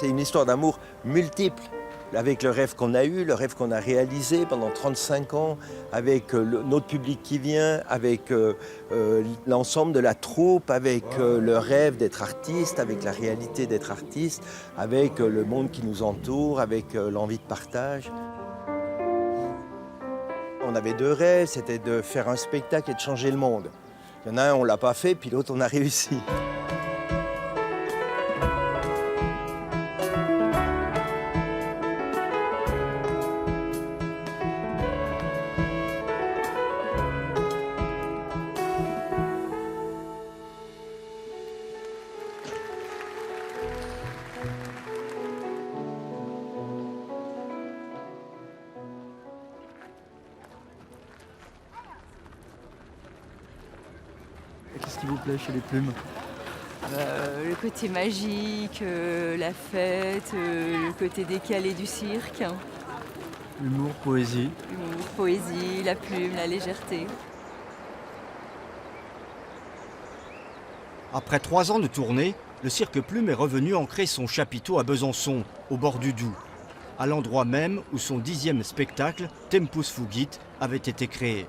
C'est une histoire d'amour multiple, avec le rêve qu'on a eu, le rêve qu'on a réalisé pendant 35 ans, avec notre public qui vient, avec l'ensemble de la troupe, avec le rêve d'être artiste, avec la réalité d'être artiste, avec le monde qui nous entoure, avec l'envie de partage. On avait deux rêves, c'était de faire un spectacle et de changer le monde. Il y en a un, on ne l'a pas fait, puis l'autre, on a réussi. Qu'est-ce qui vous plaît chez les plumes? Le côté magique, la fête, le côté décalé du cirque, Humour, poésie. l'humour, poésie, la plume, la légèreté. Après 3 ans de tournée, le Cirque Plume est revenu ancrer son chapiteau à Besançon, au bord du Doubs, à l'endroit même où son 10e spectacle, Tempus Fugit, avait été créé.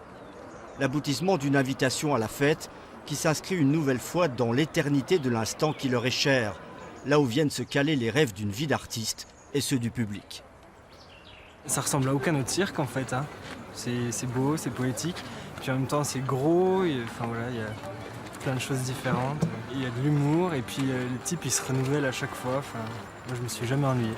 L'aboutissement d'une invitation à la fête qui s'inscrit une nouvelle fois dans l'éternité de l'instant qui leur est cher, là où viennent se caler les rêves d'une vie d'artiste et ceux du public. Ça ressemble à aucun autre cirque en fait, hein. C'est beau, c'est poétique, puis en même temps c'est gros, enfin voilà, il y a plein de choses différentes. Il y a de l'humour et puis les types ils se renouvellent à chaque fois, enfin, moi je me suis jamais ennuyé.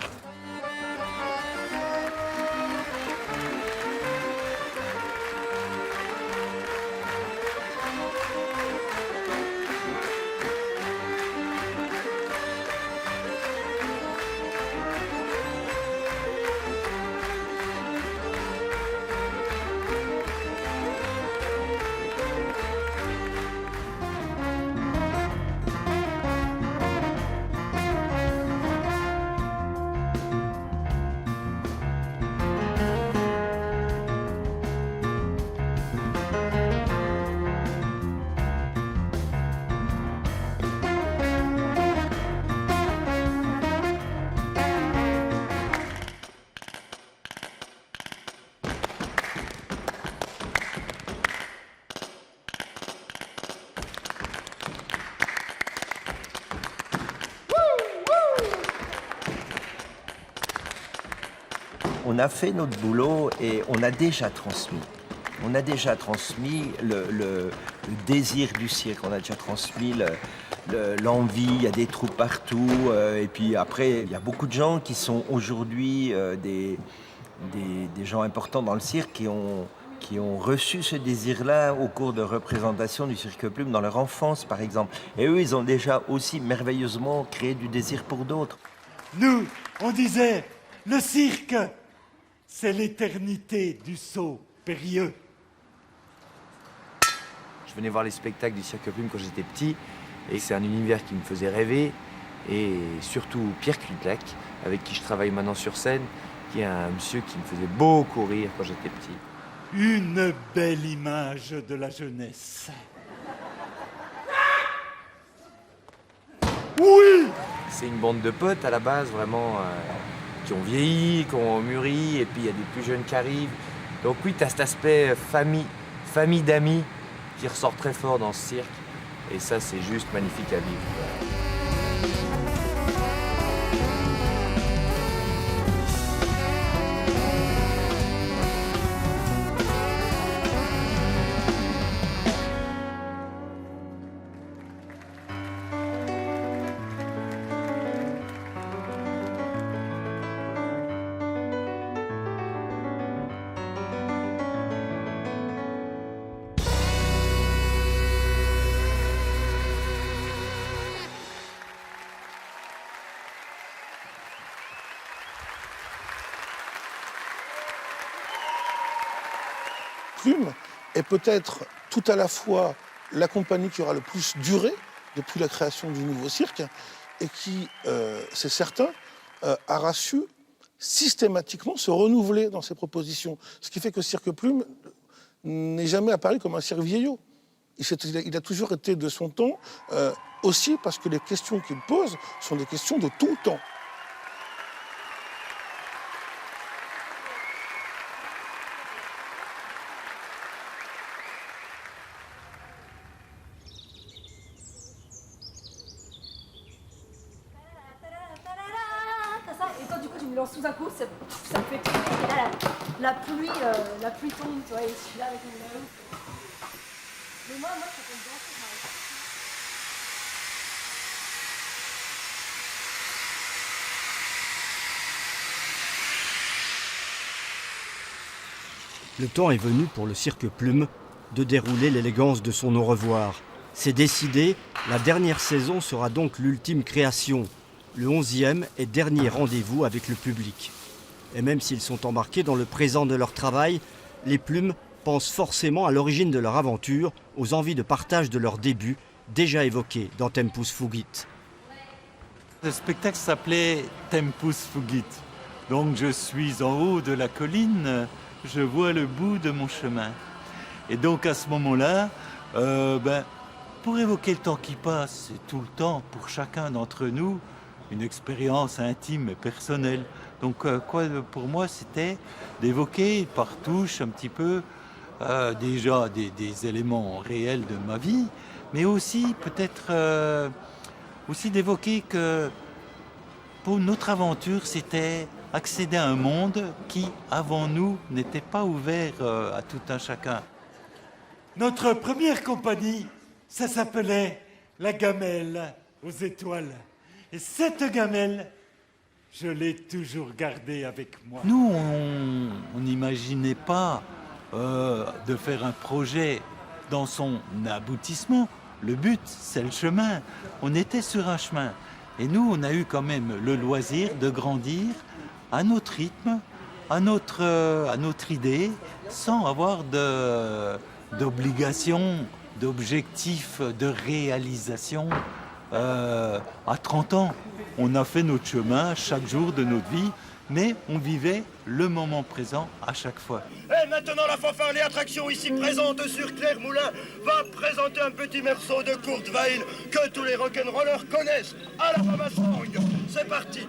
On a fait notre boulot et on a déjà transmis. On a déjà transmis le désir du cirque, on a déjà transmis l'envie, il y a des troupes partout. Et puis après, il y a beaucoup de gens qui sont aujourd'hui des gens importants dans le cirque qui ont reçu ce désir-là au cours de représentations du Cirque Plume dans leur enfance, par exemple. Et eux, ils ont déjà aussi merveilleusement créé du désir pour d'autres. Nous, on disait, le cirque, c'est l'éternité du saut périlleux. Je venais voir les spectacles du Cirque Plume quand j'étais petit, et c'est un univers qui me faisait rêver, et surtout Pierre Cutlac, avec qui je travaille maintenant sur scène, qui est un monsieur qui me faisait beaucoup rire quand j'étais petit. Une belle image de la jeunesse. Oui! C'est une bande de potes à la base, vraiment, qui ont vieilli, qui ont mûri, et puis il y a des plus jeunes qui arrivent. Donc oui, tu as cet aspect famille d'amis qui ressort très fort dans ce cirque, et ça, c'est juste magnifique à vivre. Plume est peut-être tout à la fois la compagnie qui aura le plus duré depuis la création du nouveau cirque et qui, c'est certain, aura su systématiquement se renouveler dans ses propositions. Ce qui fait que Cirque Plume n'est jamais apparu comme un cirque vieillot. Il a toujours été de son temps, aussi parce que les questions qu'il pose sont des questions de tout temps. me lance tout d'un coup, ça me fait tomber. Et là, la pluie tombe, tu vois, et je suis là avec mon ballon. Mais moi, ça tombe bien, ça m'arrive. Le temps est venu pour le cirque Plume de dérouler l'élégance de son au revoir. C'est décidé, la dernière saison sera donc l'ultime création, le 11e et dernier rendez-vous avec le public. Et même s'ils sont embarqués dans le présent de leur travail, les Plumes pensent forcément à l'origine de leur aventure, aux envies de partage de leur début, déjà évoquées dans Tempus Fugit. Le spectacle s'appelait Tempus Fugit. Donc je suis en haut de la colline, je vois le bout de mon chemin. Et donc à ce moment-là, pour évoquer le temps qui passe, c'est tout le temps pour chacun d'entre nous une expérience intime et personnelle. Donc pour moi, c'était d'évoquer par touche un petit peu déjà des éléments réels de ma vie, mais aussi peut-être aussi d'évoquer que pour notre aventure, c'était accéder à un monde qui, avant nous, n'était pas ouvert à tout un chacun. Notre première compagnie, ça s'appelait la Gamelle aux étoiles. Et cette gamelle, je l'ai toujours gardée avec moi. Nous, on n'imaginait pas de faire un projet dans son aboutissement. Le but, c'est le chemin. On était sur un chemin. Et nous, on a eu quand même le loisir de grandir à notre rythme, à notre idée, sans avoir d'obligation, d'objectif, de réalisation. À 30 ans, on a fait notre chemin chaque jour de notre vie, mais on vivait le moment présent à chaque fois. Et maintenant, la fanfare, les attractions ici présentes sur Claire-Moulin va présenter un petit morceau de Kurt Weill que tous les rock'n'rollers connaissent. À la Mama Song, c'est parti.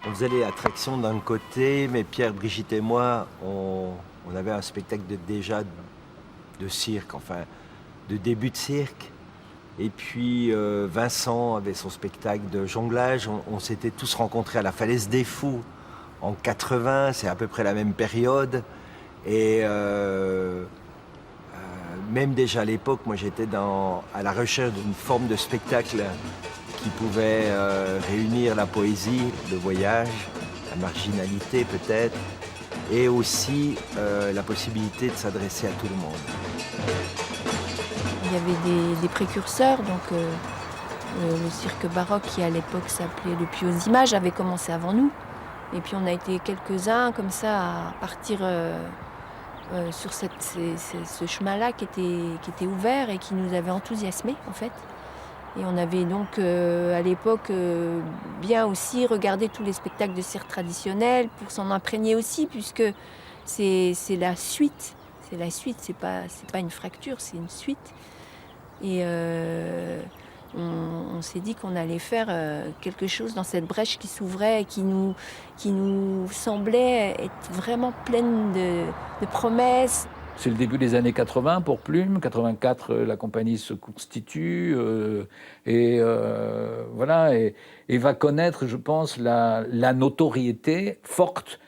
On faisait les attractions d'un côté, mais Pierre, Brigitte et moi, on avait un spectacle de cirque, enfin, de début de cirque. Et puis Vincent avait son spectacle de jonglage. On s'était tous rencontrés à la Falaise des Fous en 80, c'est à peu près la même période. Et même déjà à l'époque, moi j'étais à la recherche d'une forme de spectacle qui pouvait réunir la poésie, le voyage, la marginalité peut-être, et aussi la possibilité de s'adresser à tout le monde. Il y avait des précurseurs, donc le cirque baroque qui à l'époque s'appelait Le Puy aux Images avait commencé avant nous. Et puis on a été quelques-uns comme ça à partir sur ce chemin-là qui était ouvert et qui nous avait enthousiasmés en fait. Et on avait donc à l'époque bien aussi regardé tous les spectacles de cirque traditionnels pour s'en imprégner aussi, puisque c'est la suite. C'est la suite, c'est pas une fracture, c'est une suite. Et on s'est dit qu'on allait faire quelque chose dans cette brèche qui s'ouvrait et qui nous semblait être vraiment pleine de promesses. C'est le début des années 80 pour Plume. 84, la compagnie se constitue voilà, et va connaître, je pense, la notoriété forte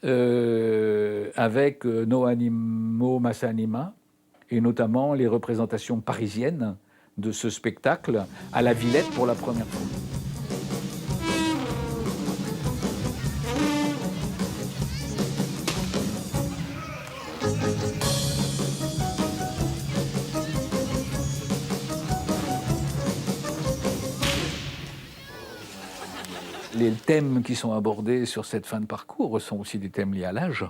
avec No Animo Massanima, et notamment les représentations parisiennes de ce spectacle à la Villette pour la première fois. Les thèmes qui sont abordés sur cette fin de parcours sont aussi des thèmes liés à l'âge.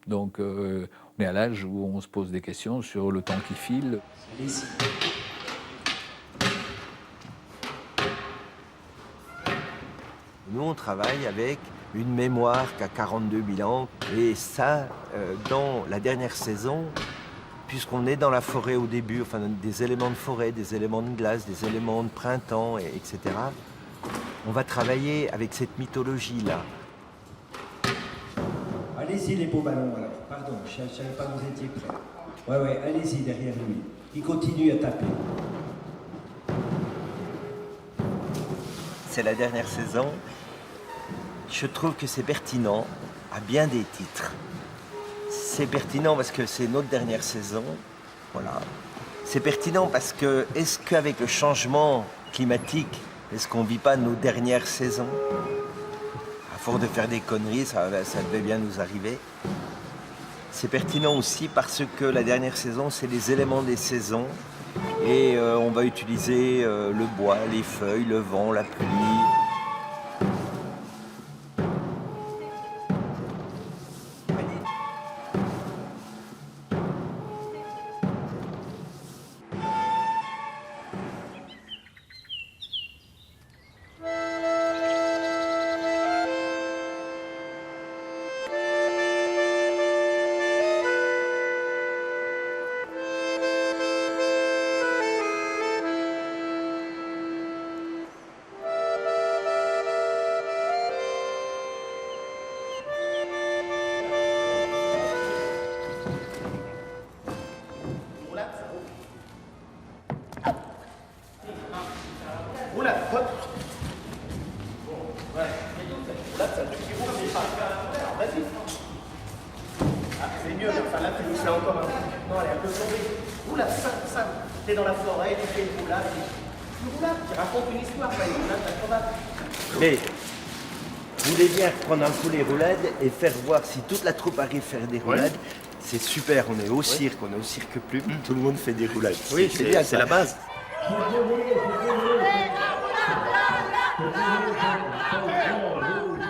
Donc on est à l'âge où on se pose des questions sur le temps qui file. Nous, on travaille avec une mémoire qui a 42 000 ans. Et ça, dans la dernière saison, puisqu'on est dans la forêt au début, enfin des éléments de forêt, des éléments de glace, des éléments de printemps, etc., on va travailler avec cette mythologie-là. Allez, allez-y les beaux ballons alors. Pardon, je ne savais pas que vous étiez prêts. Ouais, allez-y derrière lui. Il continue à taper. C'est la dernière saison. Je trouve que c'est pertinent à bien des titres. C'est pertinent parce que c'est notre dernière saison. Voilà. C'est pertinent parce que, est-ce qu'avec le changement climatique, est-ce qu'on ne vit pas nos dernières saisons? À force de faire des conneries, ça devait bien nous arriver. C'est pertinent aussi parce que la dernière saison, c'est les éléments des saisons. Et on va utiliser le bois, les feuilles, le vent, la pluie. T'es dans la forêt, tu fais une roulade. Une roulade, tu racontes une histoire, pas une roulade, improbable. Mais vous voulez bien reprendre un coup les roulades et faire voir si toute la troupe arrive à faire des roulades. C'est super, on est au cirque, on est au cirque Plume, tout le monde fait des roulades. Oui, c'est bien, c'est la base.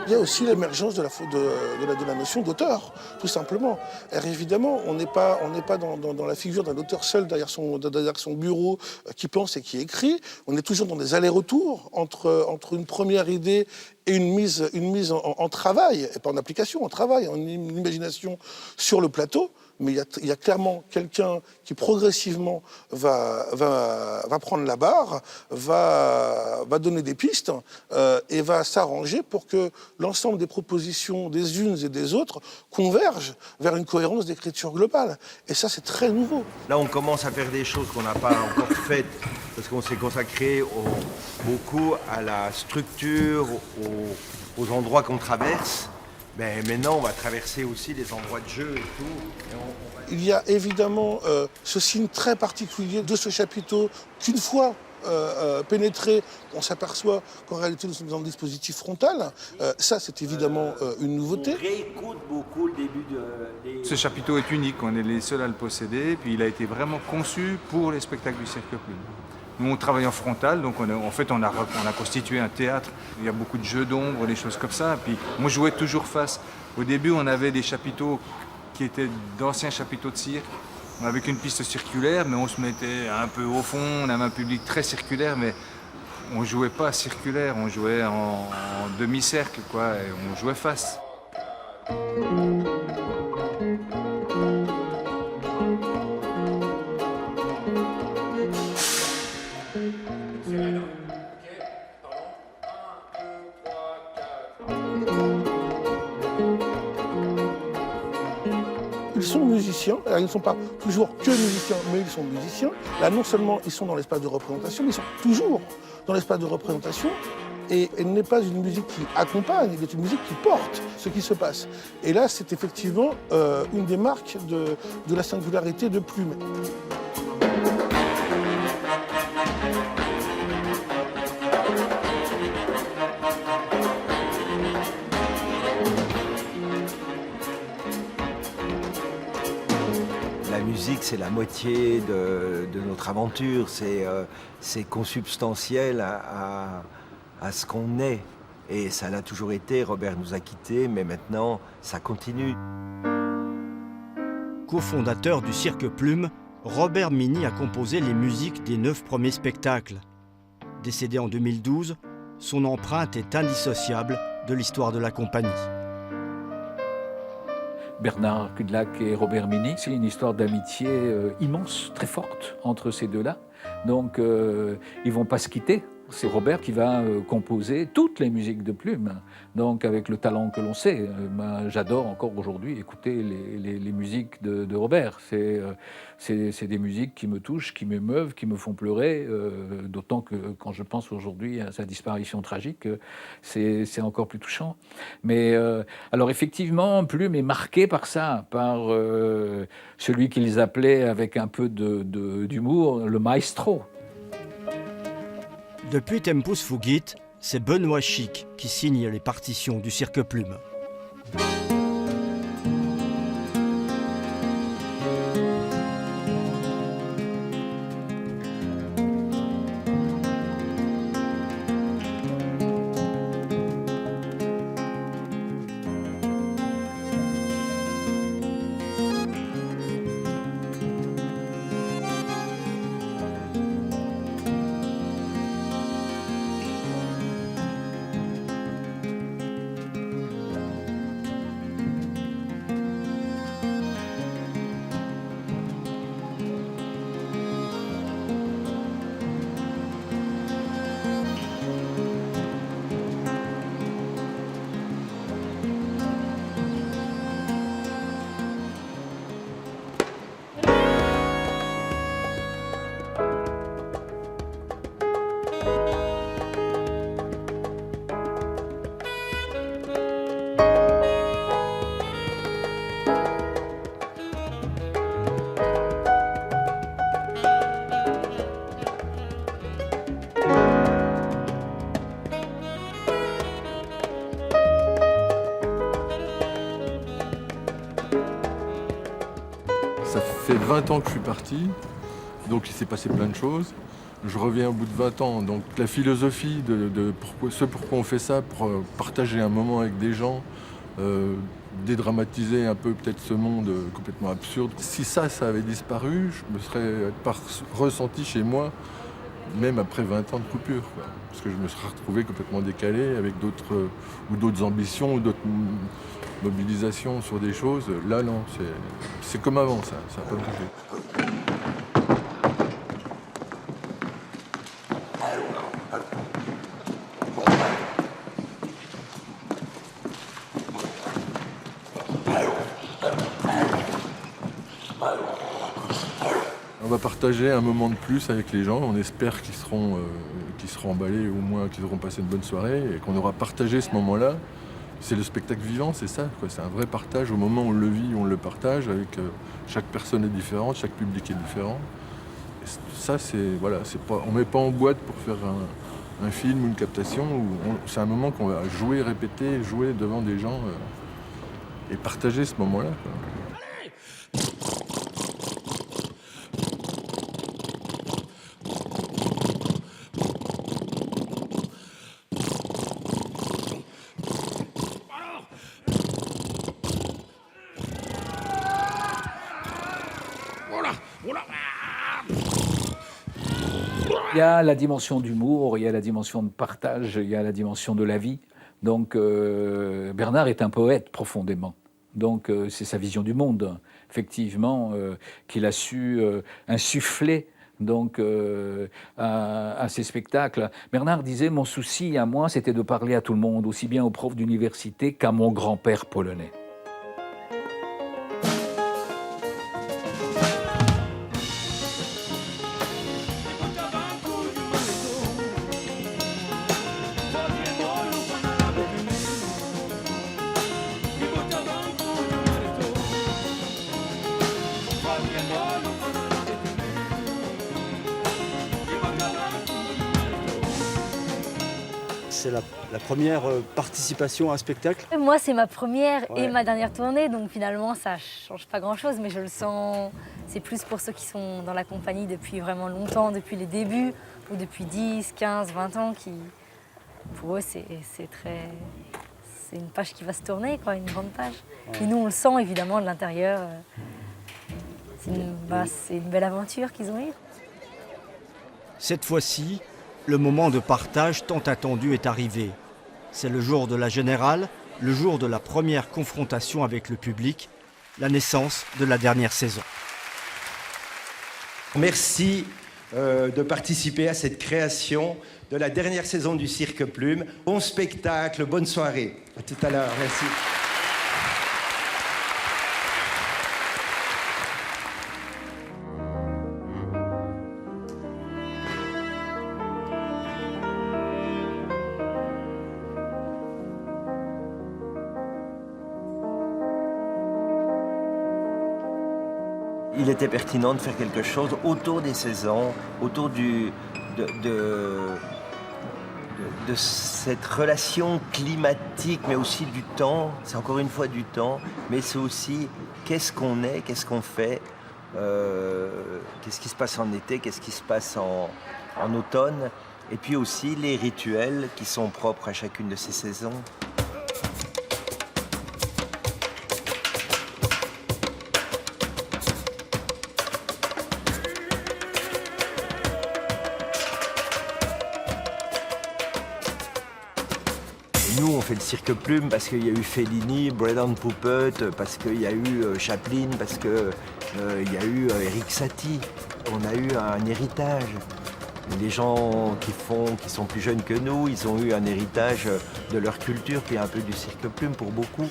Il y a aussi l'émergence de la notion d'auteur, tout simplement. Alors évidemment, on n'est pas dans la figure d'un auteur seul derrière son bureau qui pense et qui écrit. On est toujours dans des allers-retours entre une première idée et une mise en travail, et pas en application, en travail, en imagination sur le plateau. Mais il y a clairement quelqu'un qui progressivement va prendre la barre, va donner des pistes et va s'arranger pour que l'ensemble des propositions des unes et des autres convergent vers une cohérence d'écriture globale. Et ça, c'est très nouveau. Là, on commence à faire des choses qu'on n'a pas encore faites parce qu'on s'est consacré beaucoup à la structure, aux endroits qu'on traverse. Mais maintenant, on va traverser aussi les endroits de jeu et tout. Il y a évidemment ce signe très particulier de ce chapiteau qu'une fois pénétré, on s'aperçoit qu'en réalité nous sommes dans le dispositif frontal. Ça, c'est évidemment une nouveauté. On réécoute beaucoup le début de... Ce chapiteau est unique, on est les seuls à le posséder, puis il a été vraiment conçu pour les spectacles du Cirque Plume. Nous, on travaille en frontal, donc on a constitué un théâtre. Il y a beaucoup de jeux d'ombre, des choses comme ça. Puis moi, je jouais toujours face. Au début, on avait des chapiteaux qui étaient d'anciens chapiteaux de cirque, avec une piste circulaire, mais on se mettait un peu au fond. On avait un public très circulaire, mais on jouait pas circulaire, on jouait en demi-cercle, quoi, et on jouait face. Ils sont musiciens, alors ils ne sont pas toujours que musiciens, mais ils sont musiciens. Là, non seulement ils sont dans l'espace de représentation, mais ils sont toujours dans l'espace de représentation. Et elle n'est pas une musique qui accompagne, elle est une musique qui porte ce qui se passe. Et là, c'est effectivement une des marques de la singularité de Plume. La musique, c'est la moitié de notre aventure. C'est consubstantiel à ce qu'on est. Et ça l'a toujours été. Robert nous a quittés, mais maintenant, ça continue. Co-fondateur du Cirque Plume, Robert Mini a composé les musiques des 9 premiers spectacles. Décédé en 2012, son empreinte est indissociable de l'histoire de la compagnie. Bernard Kudlak et Robert Mini, c'est une histoire d'amitié immense, très forte entre ces deux-là. Donc, ils ne vont pas se quitter. C'est Robert qui va composer toutes les musiques de Plume, donc avec le talent que l'on sait. J'adore encore aujourd'hui écouter les musiques de Robert. C'est des musiques qui me touchent, qui m'émeuvent, qui me font pleurer, d'autant que quand je pense aujourd'hui à sa disparition tragique, c'est encore plus touchant. Mais alors effectivement, Plume est marqué par ça, par celui qu'ils appelaient avec un peu d'humour le maestro. Depuis Tempus Fugit, c'est Benoît Chic qui signe les partitions du Cirque Plume. Ça fait 20 ans que je suis parti, donc il s'est passé plein de choses. Je reviens au bout de 20 ans, donc la philosophie de pourquoi on fait ça, pour partager un moment avec des gens, dédramatiser un peu peut-être ce monde complètement absurde. Si ça avait disparu, je me serais pas ressenti chez moi, même après 20 ans de coupure, quoi. Parce que je me serais retrouvé complètement décalé avec d'autres ambitions ou d'autres mobilisations sur des choses. Là, non, c'est comme avant, ça n'a pas bougé. On va partager un moment de plus avec les gens. On espère qu'ils seront emballés, au moins qu'ils auront passé une bonne soirée et qu'on aura partagé ce moment-là. C'est le spectacle vivant, c'est ça, quoi. C'est un vrai partage. Au moment où on le vit, on le partage. Avec chaque personne est différente, chaque public est différent. Et ça, on ne met pas en boîte pour faire un film ou une captation. C'est un moment qu'on va jouer, répéter, jouer devant des gens et partager ce moment-là, quoi. Il y a la dimension d'humour, il y a la dimension de partage, il y a la dimension de la vie. Donc Bernard est un poète profondément. Donc c'est sa vision du monde, effectivement, qu'il a su insuffler donc, à ses spectacles. Bernard disait « Mon souci à moi, c'était de parler à tout le monde, aussi bien aux profs d'université qu'à mon grand-père polonais. » C'est la première participation à un spectacle? Moi, c'est ma première et ma dernière tournée, donc finalement, ça change pas grand-chose, mais je le sens, c'est plus pour ceux qui sont dans la compagnie depuis vraiment longtemps, depuis les débuts, ou depuis 10, 15, 20 ans, qui, pour eux, c'est une page qui va se tourner, quoi, une grande page. Ouais. Et nous, on le sent évidemment de l'intérieur. C'est une belle aventure qu'ils ont eue. Cette fois-ci, le moment de partage tant attendu est arrivé. C'est le jour de la générale, le jour de la première confrontation avec le public, la naissance de la dernière saison. Merci de participer à cette création de la dernière saison du Cirque Plume. Bon spectacle, bonne soirée. À tout à l'heure, merci. Il était pertinent de faire quelque chose autour des saisons, autour de cette relation climatique, mais aussi du temps. C'est encore une fois du temps, mais c'est aussi qu'est-ce qu'on est, qu'est-ce qu'on fait, qu'est-ce qui se passe en été, qu'est-ce qui se passe en automne, et puis aussi les rituels qui sont propres à chacune de ces saisons. Nous, on fait le Cirque Plume parce qu'il y a eu Fellini, Bread and Puppet, parce qu'il y a eu Chaplin, parce qu'il y a eu Eric Satie. On a eu un héritage. Les gens qui sont plus jeunes que nous, ils ont eu un héritage de leur culture, puis un peu du Cirque Plume pour beaucoup.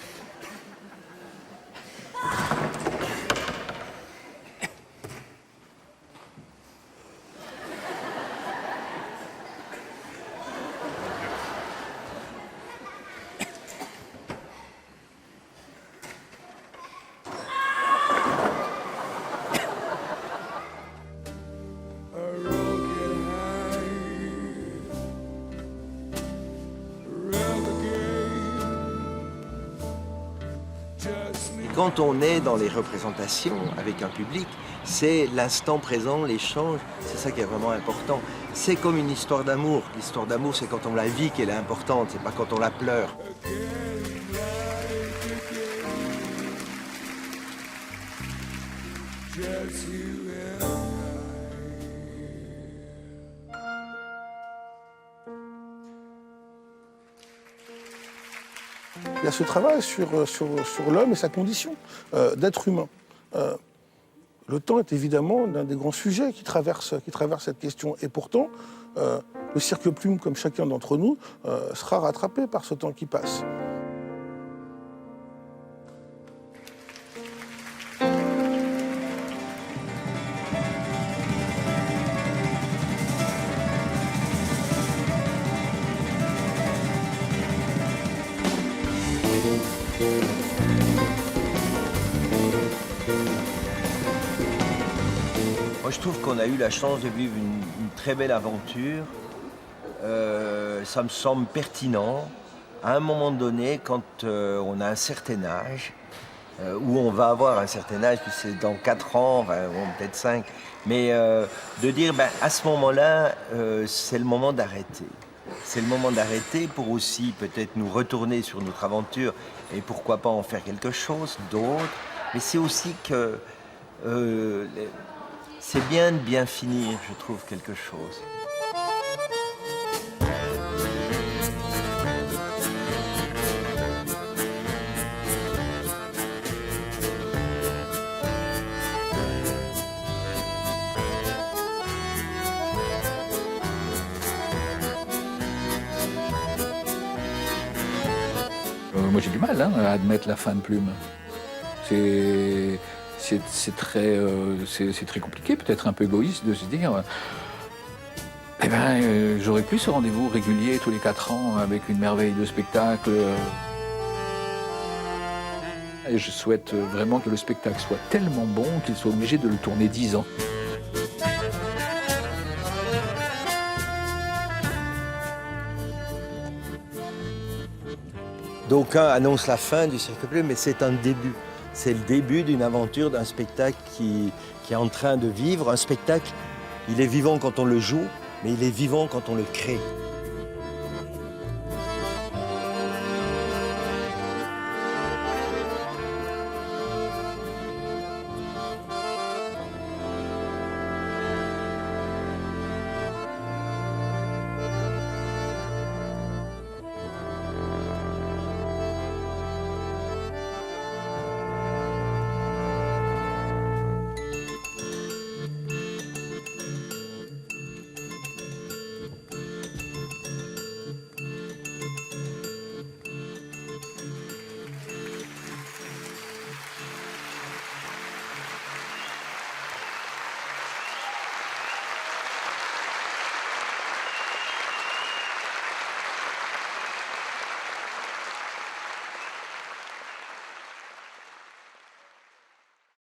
Quand on est dans les représentations avec un public, c'est l'instant présent, l'échange, c'est ça qui est vraiment important. C'est comme une histoire d'amour. L'histoire d'amour, c'est quand on la vit qu'elle est importante, c'est pas quand on la pleure. Il y a ce travail sur l'homme et sa condition d'être humain. Le temps est évidemment l'un des grands sujets qui traverse cette question. Et pourtant, le Cirque Plume, comme chacun d'entre nous, sera rattrapé par ce temps qui passe. Moi, je trouve qu'on a eu la chance de vivre une très belle aventure. Ça me semble pertinent. À un moment donné, quand on a un certain âge, où on va avoir un certain âge, puis c'est dans 4 ans, ou peut-être 5, mais de dire, à ce moment-là, c'est le moment d'arrêter. C'est le moment d'arrêter pour aussi peut-être nous retourner sur notre aventure et pourquoi pas en faire quelque chose d'autre. Mais c'est aussi que c'est bien de bien finir, je trouve, quelque chose. Moi j'ai du mal à admettre la fin de Plume. C'est très compliqué, peut-être un peu égoïste de se dire j'aurais plus ce rendez-vous régulier tous les 4 ans avec une merveille de spectacle. Et je souhaite vraiment que le spectacle soit tellement bon qu'il soit obligé de le tourner 10 ans. D'aucuns annoncent la fin du Cirque Plume, mais c'est un début. C'est le début d'une aventure, d'un spectacle qui est en train de vivre. Un spectacle, il est vivant quand on le joue, mais il est vivant quand on le crée.